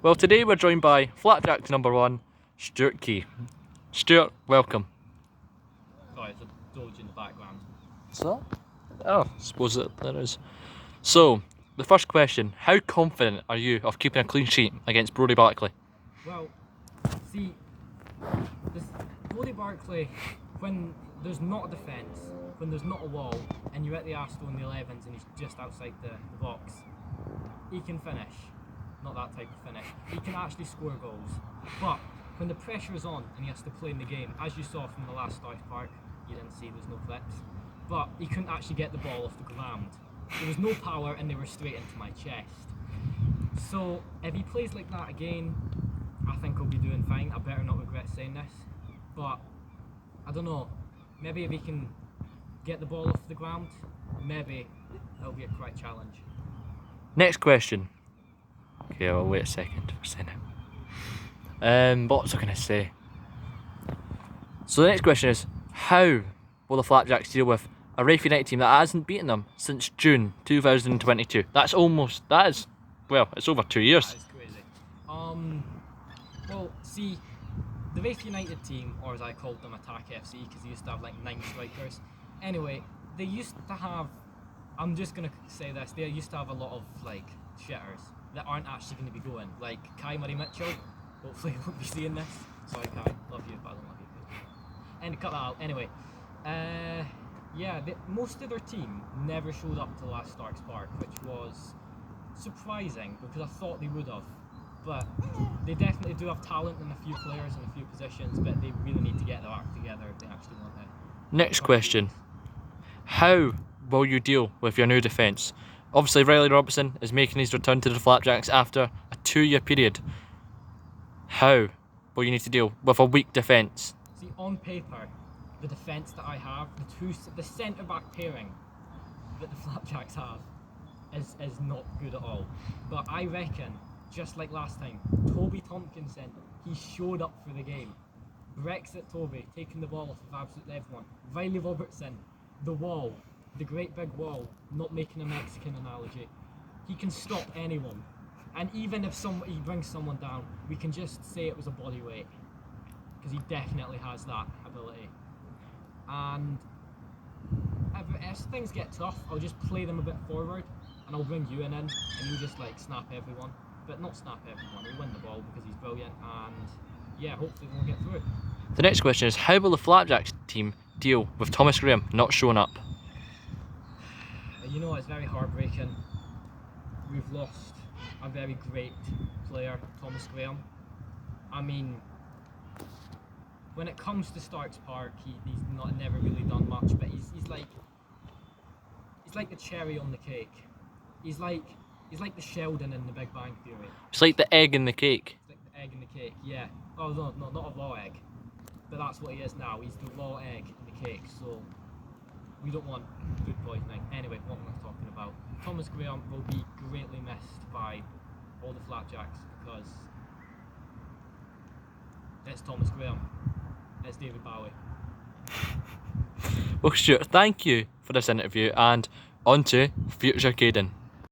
Well, today we're joined by Flapjacks #1, Stewke. Stuart, welcome. Sorry, it's a Doge in the background. So? Oh, I suppose there is. So, the first question, how confident are you of keeping a clean sheet against Brodie Barclay? Well, see, this Brodie Barclay, when there's not a defence, when there's not a wall, and you're at the Arsenal in the 11s and he's just outside the box, he can finish. Not that type of finish. He can actually score goals. But when the pressure is on and he has to play in the game, as you saw from the last Starks Park, you didn't see, there's no clips, but he couldn't actually get the ball off the ground. There was no power and they were straight into my chest. So if he plays like that again, I think he'll be doing fine. I better not regret saying this. But I don't know, maybe if he can get the ball off the ground, maybe it'll be a correct challenge. Next question. Okay, I'll wait a second for saying it. What was I going to say? So the next question is, how will the Flapjacks deal with a Rafe United team that hasn't beaten them since June 2022? Well, it's over 2 years. That is crazy. Well, see, the Rafe United team, or as I called them, Attack FC, because they used to have like 9 strikers. Anyway, they used to have, I'm just going to say this, they used to have a lot of like shitters that aren't actually going to be going, like Kai Murray-Mitchell. Hopefully you won't be seeing this. Sorry Kai, love you, but I don't love you. And cut that out. Anyway, yeah, most of their team never showed up to last Starks Park, which was surprising because I thought they would have. But they definitely do have talent in a few players and a few positions, but they really need to get their act together if they actually want it. Next question. How will you deal with your new defence? Obviously, Riley Robertson is making his return to the Flapjacks after a 2-year period. How will you need to deal with a weak defence? See, on paper, the defence that I have, the centre-back pairing that the Flapjacks have is not good at all. But I reckon, just like last time, Toby Tompkinson, he showed up for the game. Brexit Toby, taking the ball off of absolutely everyone. Riley Robertson, the wall, the great big wall, not making a Mexican analogy. He can stop anyone. And even if he brings someone down, we can just say it was a body weight. Because he definitely has that ability. And as things get tough, I'll just play them a bit forward and I'll bring Ewan in and he'll just like snap everyone. But not snap everyone, he'll win the ball because he's brilliant and yeah, hopefully we'll get through. The next question is, how will the Flapjacks team deal with Thomas Graham not showing up? You know, it's very heartbreaking. We've lost a very great player, Thomas Graham. I mean, when it comes to Starks Park, he's never really done much, but he's like the cherry on the cake. He's like the Sheldon in The Big Bang Theory. It's like the egg in the cake. It's like the egg in the cake, yeah. Oh no, not a raw egg, but that's what he is now. He's the raw egg in the cake. So we don't want food poisoning. Anyway, what am I talking about? Thomas Graham will be greatly missed by all the Flapjacks because it's Thomas Graham. It's David Bowie. Well, Stuart, thank you for this interview and on to future Caden.